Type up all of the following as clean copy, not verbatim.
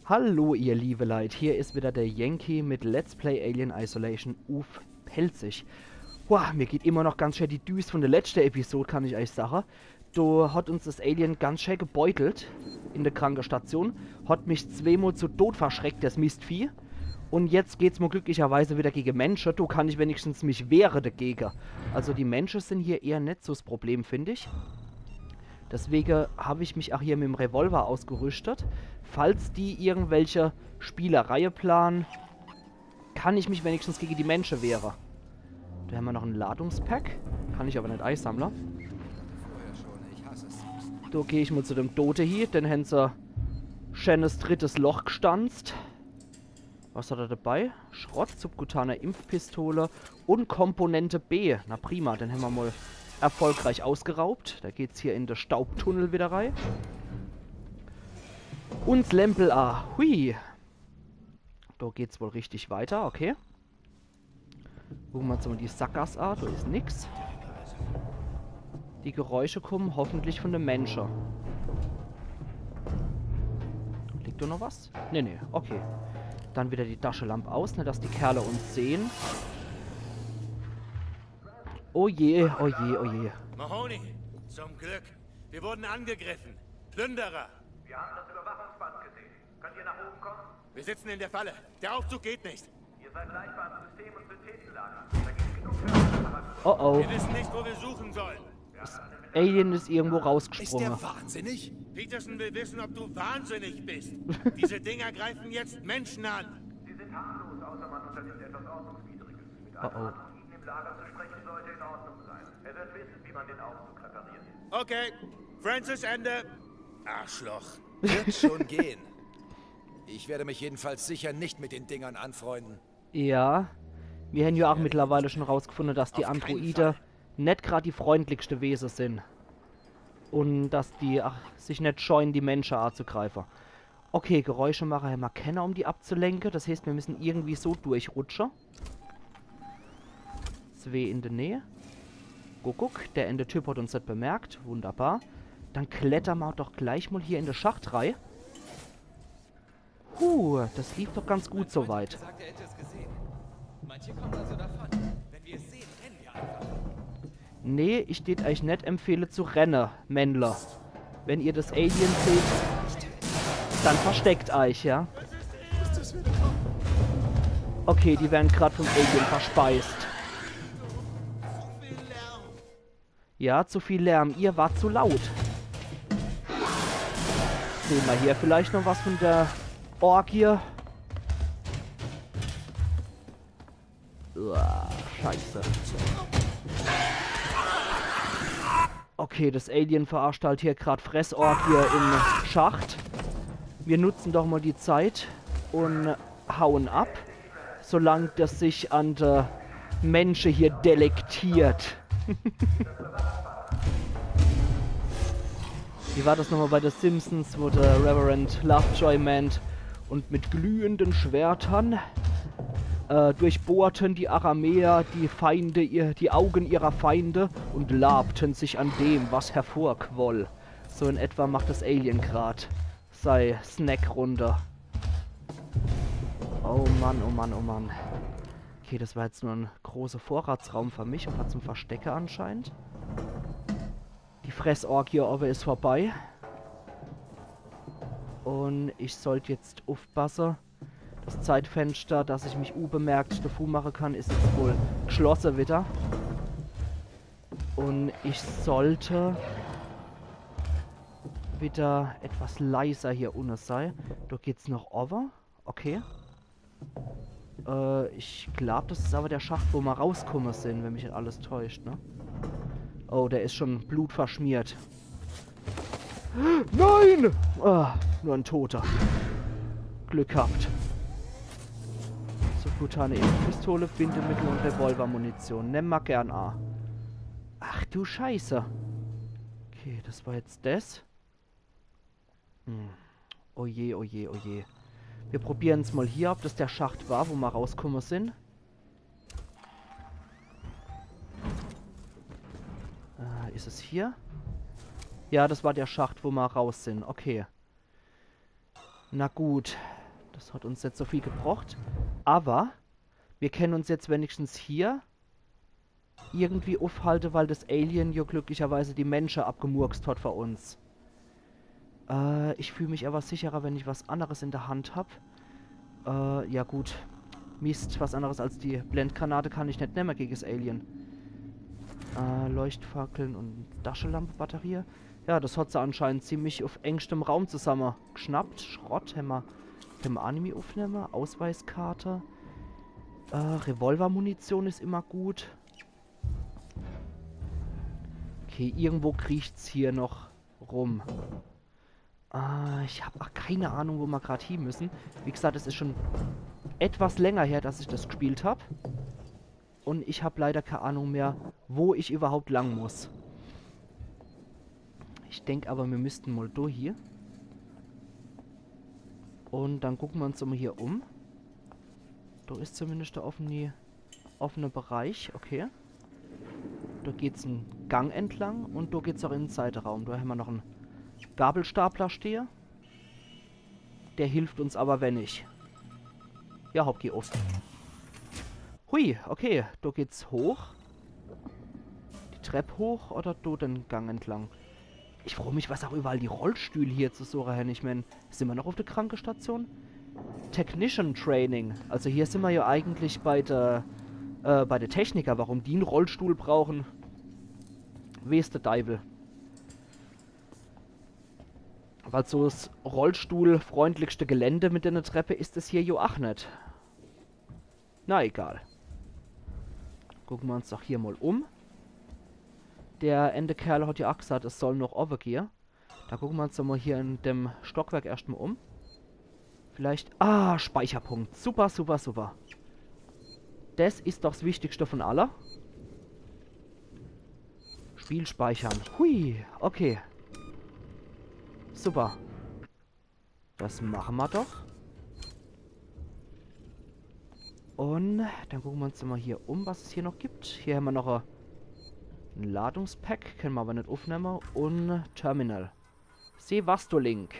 Hallo ihr liebe Leute, hier ist wieder der Yankee mit Let's Play Alien Isolation auf Pelzig. Boah, mir geht immer noch ganz schön die Düse von der letzten Episode, kann ich euch sagen. Da hat uns das Alien ganz schön gebeutelt in der Krankenstation, hat mich zweimal zu Tod verschreckt, das Mistvieh. Und jetzt geht's mir glücklicherweise wieder gegen Menschen, da kann ich wenigstens mich wehren dagegen. Also die Menschen sind hier eher nicht so das Problem, finde ich. Deswegen habe ich mich auch hier mit dem Revolver ausgerüstet. Falls die irgendwelche Spielereien planen, kann ich mich wenigstens gegen die Menschen wehren. Da haben wir noch ein Ladungspack. Kann ich aber nicht einsammeln. Da gehe ich mal zu dem Tote hier. Den haben sie schönes drittes Loch gestanzt. Was hat er dabei? Schrott, subkutane Impfpistole und Komponente B. Na prima, den haben wir mal erfolgreich ausgeraubt. Da geht's hier in den Staubtunnel wieder rein. Und Lempel A. Hui. Da geht's wohl richtig weiter, okay. Gucken wir uns mal die Sackgasse an. Da ist nix. Die Geräusche kommen hoffentlich von den Menschen. Liegt da noch was? Nee, nee, okay. Dann wieder die Taschenlampe aus, ne, dass die Kerle uns sehen. Oh je, oh je, oh je. Mahoney, zum Glück. Wir wurden angegriffen. Plünderer. Wir haben das Überwachungsband gesehen. Könnt ihr nach oben kommen? Wir sitzen in der Falle. Der Aufzug geht nicht. Ihr seid leicht beim System- und Synthesenlager. Da gibt es genug Förderapparaturen. Oh oh. Wir wissen nicht, wo wir suchen sollen. Das Alien ist irgendwo Ist rausgesprungen. der wahnsinnig? Peterson will wissen, ob du wahnsinnig bist. Diese Dinger greifen jetzt Menschen an. Sie sind harmlos, außer man unternimmt etwas Ordnungswidriges. Mit Oh oh. einem Androiden im Lager zu sprechen, sollte in Ordnung sein. Er wird wissen, wie man den Aufzug repariert. Okay. Francis, Ende. Arschloch. Wird schon gehen. Ich werde mich jedenfalls sicher nicht mit den Dingern anfreunden. Ja. Wir haben ja auch mittlerweile schon rausgefunden, dass die Auf keinen Androide Fall. nicht gerade die freundlichste Wesen sind. Und dass die sich nicht scheuen, die Menschen anzugreifen. Okay, Geräuschemacher haben wir keiner, um die abzulenken. Das heißt, wir müssen irgendwie so durchrutschen. Zwei in der Nähe. Guck, der Ende-Typ hat uns nicht bemerkt. Wunderbar. Dann klettern wir doch gleich mal hier in der Schachtreihe. Das lief doch ganz gut soweit. Gesagt, er hätte es gesehen. Manche kommen also davon. Wenn wir es sehen, rennen wir einfach. Nee, ich tät euch nicht empfehle zu rennen, Männler. Wenn ihr das Alien seht, dann versteckt euch, ja? Okay, die werden gerade vom Alien verspeist. Ja, zu viel Lärm. Ihr wart zu laut. Sehen wir hier vielleicht noch was von der Orgie. Uah, scheiße. Okay, das Alien verarscht halt hier gerade Fressorgie im Schacht. Wir nutzen doch mal die Zeit und hauen ab, solange das sich an der Menschen hier delektiert. Wie war das nochmal bei The Simpsons, wo der Reverend Lovejoy meint, und mit glühenden Schwertern durchbohrten die Aramäer die Augen ihrer Feinde und labten sich an dem, was hervorquoll. So in etwa macht das Alien grad. Sei Snackrunde. Oh Mann, oh Mann, oh Mann. Okay, das war jetzt nur ein großer Vorratsraum für mich und hat zum Verstecker anscheinend. Die Fressorgie aber ist vorbei. Und ich sollte jetzt aufpassen. Das Zeitfenster, dass ich mich unbemerkt davor machen kann, ist jetzt wohl geschlossen wieder. Und ich sollte wieder etwas leiser hier unten sein. Da geht's noch over. Okay. Ich glaube, das ist aber der Schacht, wo wir rauskommen sind, wenn mich nicht alles täuscht, ne? Oh, der ist schon blutverschmiert. Nein! Ah, nur ein Toter. Glück gehabt. Subkutane Impfpistole, Bindemittel und Revolvermunition. Nimm mal gern A. Ach du Scheiße. Okay, das war jetzt das. Oh je, oh je, oh je. Wir probieren es mal hier, ob das der Schacht war, wo wir rauskommen sind. Ist es hier? Ja, das war der Schacht, wo wir raus sind. Okay. Na gut. Das hat uns nicht so viel gebracht. Aber wir können uns jetzt wenigstens hier irgendwie aufhalten, weil das Alien ja glücklicherweise die Menschen abgemurkst hat für uns. Ich fühle mich aber sicherer, wenn ich was anderes in der Hand habe. Ja gut. Mist, was anderes als die Blendgranate kann ich nicht nehmen gegen das Alien. Leuchtfackeln und Taschenlampe, Batterie. Ja, das hat sie anscheinend ziemlich auf engstem Raum zusammen geschnappt. Schrott, haben wir Anime aufnehmen, Ausweiskarte. Revolvermunition ist immer gut. Okay, irgendwo kriecht's hier noch rum. Ich habe auch keine Ahnung, wo wir gerade hin müssen. Wie gesagt, es ist schon etwas länger her, dass ich das gespielt habe. Und ich habe leider keine Ahnung mehr, wo ich überhaupt lang muss. Ich denke aber, wir müssten mal da hier. Und dann gucken wir uns mal hier um. Da ist zumindest der offene Bereich. Okay. Da geht es einen Gang entlang und da geht es auch in den Seitenraum. Da haben wir noch einen Gabelstapler stehen. Der hilft uns aber, wenn nicht. Ja, hopp, geh auf. Hui, okay. Da geht's hoch. Die Treppe hoch oder da den Gang entlang. Ich freue mich, was auch überall die Rollstühle hier zu suchen haben. Ich meine, sind wir noch auf der Krankenstation? Technician Training. Also hier sind wir ja eigentlich bei der Techniker. Warum die einen Rollstuhl brauchen, weiß der Deibel. Weil so das rollstuhlfreundlichste Gelände mit der Treppe ist es hier jo auch nicht. Na egal. Gucken wir uns doch hier mal um. Der Endekerl hat ja auch gesagt, es soll noch overgehen. Da gucken wir uns doch mal hier in dem Stockwerk erstmal um. Vielleicht... Ah, Speicherpunkt. Super, super, super. Das ist doch das Wichtigste von aller. Spiel speichern. Hui, okay. Super. Das machen wir doch. Und dann gucken wir uns mal hier um, was es hier noch gibt. Hier haben wir noch ein Ladungspack. Können wir aber nicht aufnehmen. Und Terminal. Sevastolink.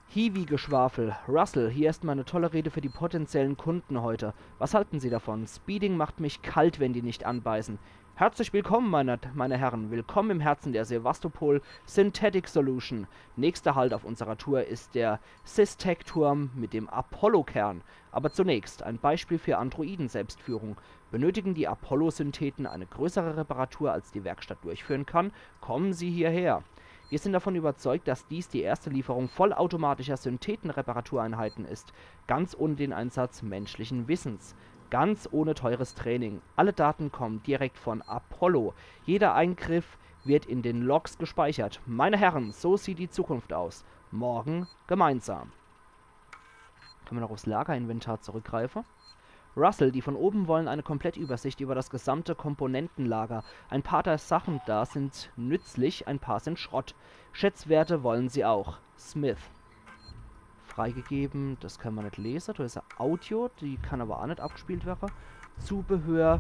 Hiwi-Geschwafel. Russell, hier ist mal eine tolle Rede für die potenziellen Kunden heute. Was halten Sie davon? Speeding macht mich kalt, wenn die nicht anbeißen. Herzlich willkommen, meine Herren. Willkommen im Herzen der Sevastopol Synthetic Solution. Nächster Halt auf unserer Tour ist der Systec-Turm mit dem Apollo-Kern. Aber zunächst ein Beispiel für Androiden-Selbstführung. Benötigen die Apollo-Syntheten eine größere Reparatur, als die Werkstatt durchführen kann? Kommen Sie hierher. Wir sind davon überzeugt, dass dies die erste Lieferung vollautomatischer Synthetenreparatureinheiten ist, ganz ohne den Einsatz menschlichen Wissens, ganz ohne teures Training. Alle Daten kommen direkt von Apollo. Jeder Eingriff wird in den Logs gespeichert. Meine Herren, so sieht die Zukunft aus. Morgen gemeinsam. Können wir noch aufs Lagerinventar zurückgreifen? Russell, die von oben wollen eine Komplettübersicht über das gesamte Komponentenlager. Ein paar der Sachen da sind nützlich, ein paar sind Schrott. Schätzwerte wollen sie auch. Smith. Freigegeben, das kann man nicht lesen. Da ist ein Audio, die kann aber auch nicht abgespielt werden. Zubehör.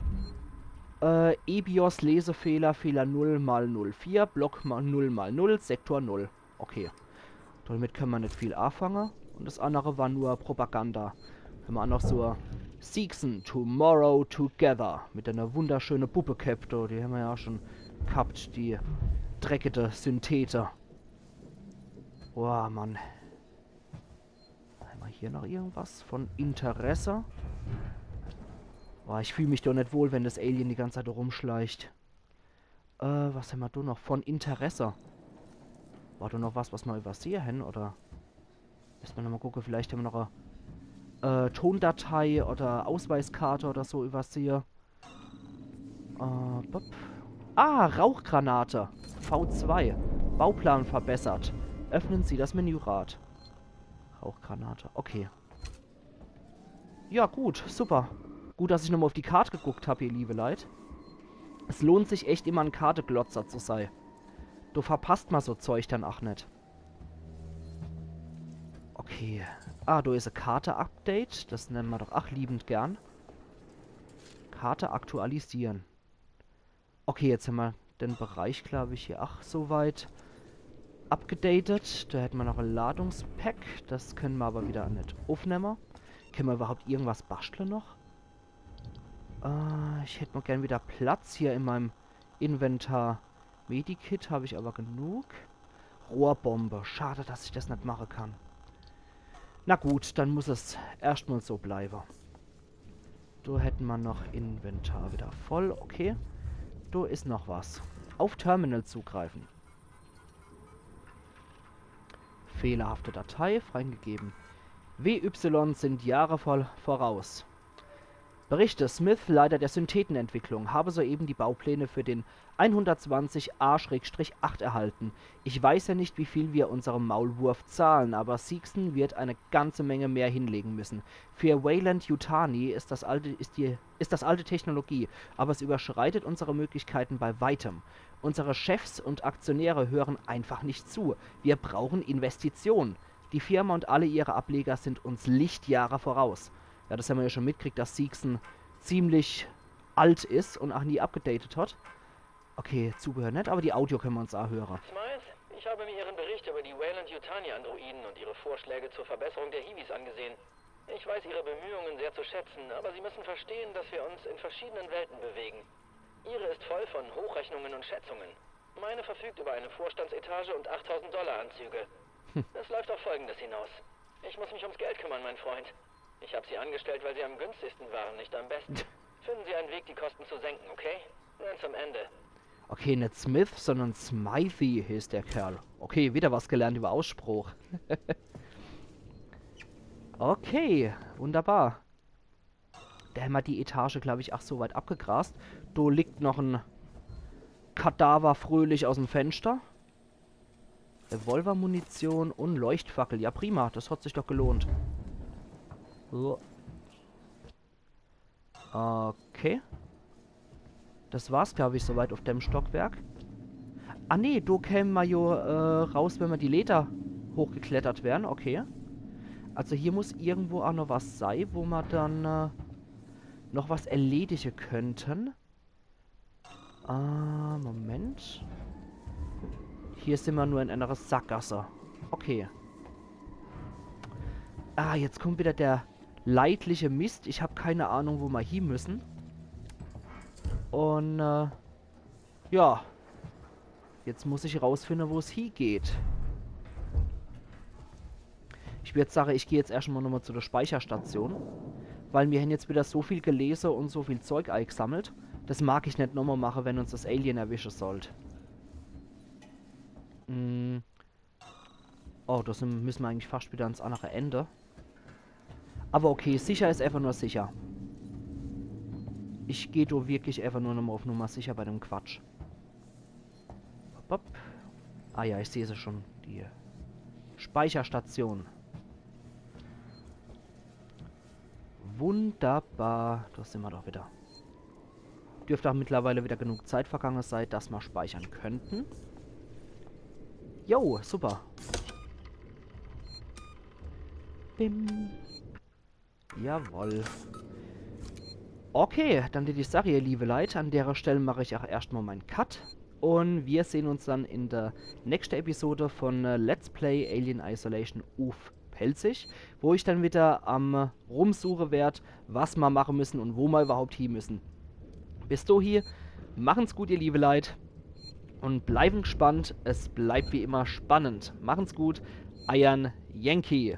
EBIOS Lesefehler, Fehler 0x04, Block 0x0, Sektor 0. Okay. Damit können wir nicht viel anfangen. Und das andere war nur Propaganda. Haben wir auch noch so Seeksen, Tomorrow Together. Mit einer wunderschönen Puppe-Cap. Die haben wir ja auch schon gehabt, die dreckige Synthete. Boah, Mann. Haben wir hier noch irgendwas von Interesse? Boah, ich fühle mich doch nicht wohl, wenn das Alien die ganze Zeit rumschleicht. Was haben wir da noch von Interesse? War da noch was wir übersehen, oder? Müssen wir nochmal gucken, vielleicht haben wir noch eine Tondatei oder Ausweiskarte oder so übersehe. Rauchgranate. V2. Bauplan verbessert. Öffnen Sie das Menürad. Rauchgranate. Okay. Ja, gut. Super. Gut, dass ich nochmal auf die Karte geguckt habe, ihr liebe Leute. Es lohnt sich echt immer ein Karteglotzer zu sein. Du verpasst mal so Zeug dann auch nicht. Okay. Da ist ein Karte-Update. Das nennen wir doch liebend gern. Karte aktualisieren. Okay, jetzt haben wir den Bereich, glaube ich, hier soweit abgedatet. Da hätten wir noch ein Ladungspack. Das können wir aber wieder nicht aufnehmen. Können wir überhaupt irgendwas basteln noch? Ich hätte mal gern wieder Platz hier in meinem Inventar. Medikit habe ich aber genug. Rohrbombe. Schade, dass ich das nicht machen kann. Na gut, dann muss es erstmal so bleiben. Da hätten wir noch Inventar wieder voll. Okay. Da ist noch was. Auf Terminal zugreifen. Fehlerhafte Datei freigegeben. WY sind Jahre voraus. Berichte Smith, Leiter der Synthetenentwicklung, habe soeben die Baupläne für den 120A-8 erhalten. Ich weiß ja nicht, wie viel wir unserem Maulwurf zahlen, aber Seegson wird eine ganze Menge mehr hinlegen müssen. Für Weyland-Yutani ist das alte Technologie, aber es überschreitet unsere Möglichkeiten bei weitem. Unsere Chefs und Aktionäre hören einfach nicht zu. Wir brauchen Investitionen. Die Firma und alle ihre Ableger sind uns Lichtjahre voraus. Ja, das haben wir ja schon mitgekriegt, dass Seegson ziemlich alt ist und auch nie abgedatet hat. Okay, Zubehör nicht, aber die Audio können wir uns auch hören. Smythe, ich habe mir Ihren Bericht über die Weyland-Yutani-Androiden und Ihre Vorschläge zur Verbesserung der Hiwis angesehen. Ich weiß Ihre Bemühungen sehr zu schätzen, aber Sie müssen verstehen, dass wir uns in verschiedenen Welten bewegen. Ihre ist voll von Hochrechnungen und Schätzungen. Meine verfügt über eine Vorstandsetage und $8.000 Anzüge. Es läuft auf Folgendes hinaus. Ich muss mich ums Geld kümmern, mein Freund. Ich habe Sie angestellt, weil Sie am günstigsten waren, nicht am besten. Finden Sie einen Weg, die Kosten zu senken, okay? Dann zum Ende. Okay, nicht Smith, sondern Smythe hieß der Kerl. Okay, wieder was gelernt über Ausspruch. Okay, wunderbar. Da haben wir die Etage, glaube ich, so weit abgegrast. Da liegt noch ein Kadaver fröhlich aus dem Fenster. Revolvermunition und Leuchtfackel. Ja, prima. Das hat sich doch gelohnt. So. Okay. Das war's, glaube ich, soweit auf dem Stockwerk. Ah, nee, da kämen wir ja raus, wenn wir die Leiter hochgeklettert wären. Okay. Also hier muss irgendwo auch noch was sein, wo wir dann noch was erledigen könnten. Moment. Hier sind wir nur in einer Sackgasse. Okay. Ah, jetzt kommt wieder der leidliche Mist. Ich habe keine Ahnung, wo wir hin müssen. Und, ja. Jetzt muss ich rausfinden, wo es hingeht. Ich würde sagen, ich gehe jetzt erstmal nochmal zu der Speicherstation. Weil mir haben jetzt wieder so viel gelesen und so viel Zeug eingesammelt. Das mag ich nicht nochmal machen, wenn uns das Alien erwischen sollte. Oh, das müssen wir eigentlich fast wieder ans andere Ende. Aber okay, sicher ist einfach nur sicher. Ich gehe da wirklich einfach nur nochmal auf Nummer sicher bei dem Quatsch. Ah ja, ich sehe sie schon. Die Speicherstation. Wunderbar. Da sind wir doch wieder. Dürfte auch mittlerweile wieder genug Zeit vergangen sein, dass wir speichern könnten. Jo, super. Bim. Jawohl. Okay, dann die Sache, ihr liebe Leute. An der Stelle mache ich auch erstmal meinen Cut. Und wir sehen uns dann in der nächsten Episode von Let's Play Alien Isolation Uf Pelzig, wo ich dann wieder am Rumsuche werde, was wir machen müssen und wo wir überhaupt hin müssen. Bis dahin, machen's gut, ihr liebe Leute. Und bleiben gespannt. Es bleibt wie immer spannend. Machen's gut. Iron Yankee.